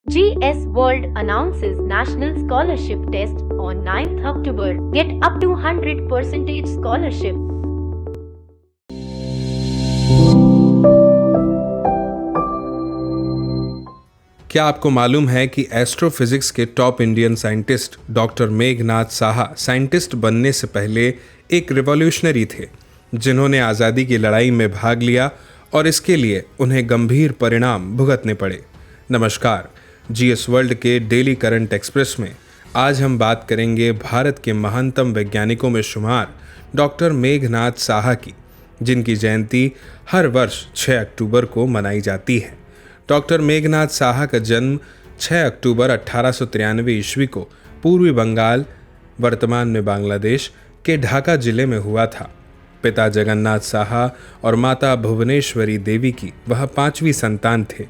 GS World announces National Scholarship Test on 9th October. Get up to 100% scholarship. क्या आपको मालूम है कि एस्ट्रोफिजिक्स के top Indian scientist doctor Meghnath Saha scientist बनने से पहले एक रिवॉल्यूशनरी थे, जिन्होंने आज़ादी की लड़ाई में भाग लिया और इसके लिए उन्हें गंभीर परिणाम भुगतने पड़े। नमस्कार, जीएस वर्ल्ड के डेली करंट एक्सप्रेस में आज हम बात करेंगे भारत के महानतम वैज्ञानिकों में शुमार डॉक्टर मेघनाथ साहा की, जिनकी जयंती हर वर्ष 6 अक्टूबर को मनाई जाती है। डॉक्टर मेघनाथ साहा का जन्म 6 अक्टूबर 1893 ईस्वी को पूर्वी बंगाल, वर्तमान में बांग्लादेश के ढाका जिले में हुआ था। पिता जगन्नाथ साहा और माता भुवनेश्वरी देवी की वह 5वीं संतान थे।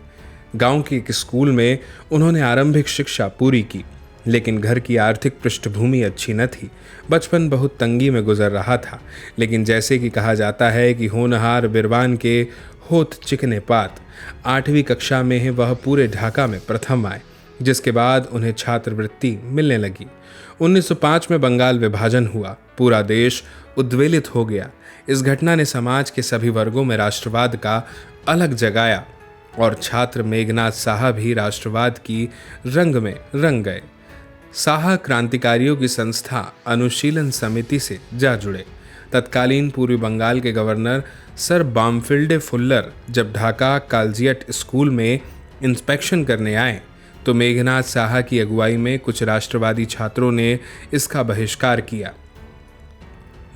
गांव के एक स्कूल में उन्होंने आरंभिक शिक्षा पूरी की, लेकिन घर की आर्थिक पृष्ठभूमि अच्छी न थी। बचपन बहुत तंगी में गुजर रहा था, लेकिन जैसे कि कहा जाता है कि होनहार बिरबान के होत चिकने पात, 8वीं कक्षा में ही वह पूरे ढाका में प्रथम आए, जिसके बाद उन्हें छात्रवृत्ति मिलने लगी। 1905 में बंगाल विभाजन हुआ, पूरा देश उद्वेलित हो गया। इस घटना ने समाज के सभी वर्गों में राष्ट्रवाद का अलग जगाया और छात्र मेघनाथ साहा भी राष्ट्रवाद की रंग में रंग गए। साहा क्रांतिकारियों की संस्था अनुशीलन समिति से जा जुड़े। तत्कालीन पूर्वी बंगाल के गवर्नर सर बामफिल्डे फुल्लर जब ढाका कालजियट स्कूल में इंस्पेक्शन करने आए, तो मेघनाथ साहा की अगुवाई में कुछ राष्ट्रवादी छात्रों ने इसका बहिष्कार किया।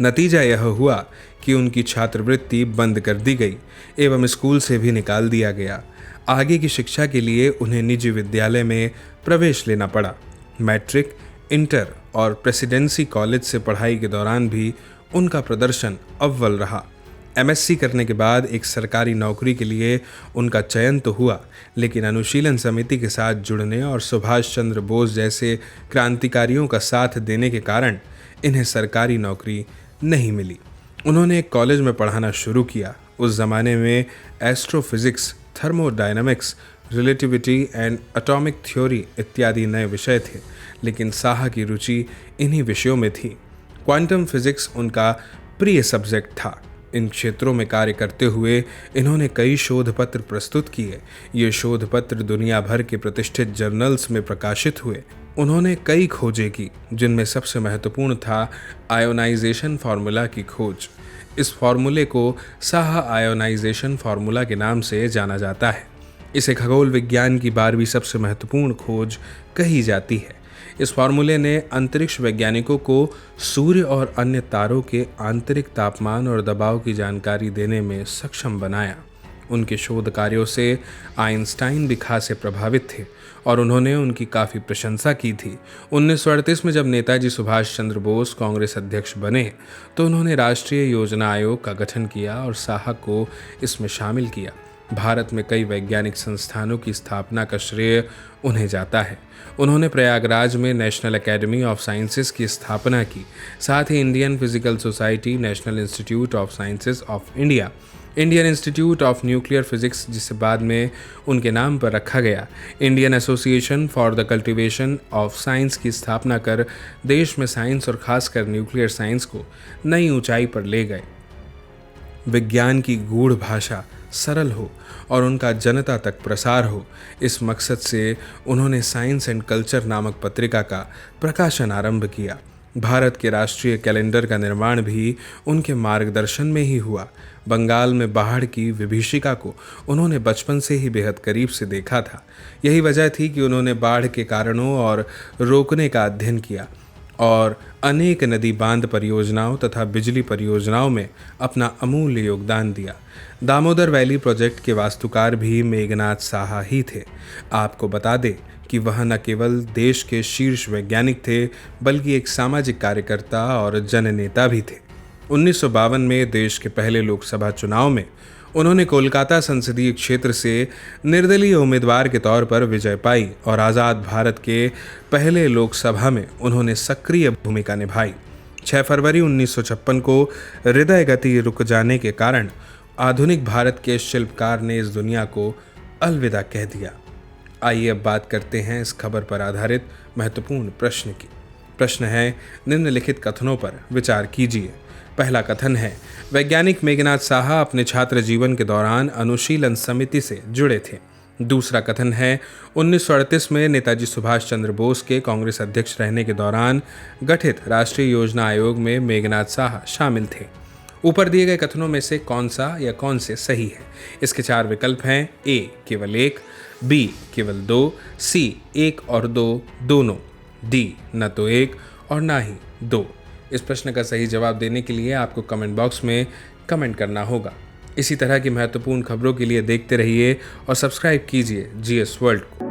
नतीजा यह हुआ कि उनकी छात्रवृत्ति बंद कर दी गई एवं स्कूल से भी निकाल दिया गया। आगे की शिक्षा के लिए उन्हें निजी विद्यालय में प्रवेश लेना पड़ा। मैट्रिक, इंटर और प्रेसिडेंसी कॉलेज से पढ़ाई के दौरान भी उनका प्रदर्शन अव्वल रहा। एमएससी करने के बाद एक सरकारी नौकरी के लिए उनका चयन तो हुआ, लेकिन अनुशीलन समिति के साथ जुड़ने और सुभाष चंद्र बोस जैसे क्रांतिकारियों का साथ देने के कारण इन्हें सरकारी नौकरी नहीं मिली। उन्होंने एक कॉलेज में पढ़ाना शुरू किया। उस ज़माने में astrophysics, thermodynamics, relativity and atomic theory इत्यादि नए विषय थे, लेकिन साहा की रुचि इन्हीं विषयों में थी। क्वांटम फिजिक्स उनका प्रिय सब्जेक्ट था। इन क्षेत्रों में कार्य करते हुए इन्होंने कई शोध पत्र प्रस्तुत किए। ये शोध पत्र दुनिया भर के प्रतिष्ठित जर्नल्स में प्रकाशित हुए। उन्होंने कई खोजें की, जिनमें सबसे महत्वपूर्ण था आयोनाइजेशन फार्मूला की खोज। इस फार्मूले को साहा आयोनाइजेशन फार्मूला के नाम से जाना जाता है। इसे खगोल विज्ञान की 12वीं सबसे महत्वपूर्ण खोज कही जाती है। इस फार्मूले ने अंतरिक्ष वैज्ञानिकों को सूर्य और अन्य तारों के आंतरिक तापमान और दबाव की जानकारी देने में सक्षम बनाया। उनके शोध कार्यों से आइंस्टाइन भी खासे प्रभावित थे और उन्होंने उनकी काफ़ी प्रशंसा की थी। 1938 में जब नेताजी सुभाष चंद्र बोस कांग्रेस अध्यक्ष बने, तो उन्होंने राष्ट्रीय योजना आयोग का गठन किया और साहा को इसमें शामिल किया। भारत में कई वैज्ञानिक संस्थानों की स्थापना का श्रेय उन्हें जाता है। उन्होंने प्रयागराज में नेशनल एकेडमी ऑफ साइंसेज की स्थापना की। साथ ही Indian physical society, national institute of sciences of India, Indian institute of nuclear physics, जिसे बाद में उनके नाम पर रखा गया, Indian association for the cultivation of science की स्थापना कर देश में साइंस और खासकर न्यूक्लियर साइंस को नई ऊंचाई पर ले गए। विज्ञान की गूढ़ भाषा सरल हो और उनका जनता तक प्रसार हो, इस मकसद से उन्होंने साइंस एंड कल्चर नामक पत्रिका का प्रकाशन आरंभ किया। भारत के राष्ट्रीय कैलेंडर का निर्माण भी उनके मार्गदर्शन में ही हुआ। बंगाल में बाढ़ की विभीषिका को उन्होंने बचपन से ही बेहद करीब से देखा था। यही वजह थी कि उन्होंने बाढ़ के कारणों और रोकने का अध्ययन किया और अनेक नदी बांध परियोजनाओं तथा बिजली परियोजनाओं में अपना अमूल्य योगदान दिया। दामोदर वैली प्रोजेक्ट के वास्तुकार भी मेघनाथ साहा ही थे। आपको बता दें कि वह न केवल देश के शीर्ष वैज्ञानिक थे, बल्कि एक सामाजिक कार्यकर्ता और जननेता भी थे। 1952 में देश के पहले लोकसभा चुनाव में उन्होंने कोलकाता संसदीय क्षेत्र से निर्दलीय उम्मीदवार के तौर पर विजय पाई और आज़ाद भारत के पहले लोकसभा में उन्होंने सक्रिय भूमिका निभाई। 6 फरवरी 1956 को हृदय गति रुक जाने के कारण आधुनिक भारत के शिल्पकार ने इस दुनिया को अलविदा कह दिया। आइए अब बात करते हैं इस खबर पर आधारित महत्वपूर्ण प्रश्न की। प्रश्न है, निम्नलिखित कथनों पर विचार कीजिए। पहला कथन है, वैज्ञानिक मेघनाथ साहा अपने छात्र जीवन के दौरान अनुशीलन समिति से जुड़े थे। दूसरा कथन है, 1938 में नेताजी सुभाष चंद्र बोस के कांग्रेस अध्यक्ष रहने के दौरान गठित राष्ट्रीय योजना आयोग में मेघनाथ साहा शामिल थे। ऊपर दिए गए कथनों में से कौन सा या कौन से सही है? इसके 4 विकल्प हैं। ए केवल 1, बी केवल 2, सी 1 और 2 दोनों, डी न तो 1 और ना ही 2। इस प्रश्न का सही जवाब देने के लिए आपको कमेंट बॉक्स में कमेंट करना होगा। इसी तरह की महत्वपूर्ण खबरों के लिए देखते रहिए और सब्सक्राइब कीजिए GS वर्ल्ड को।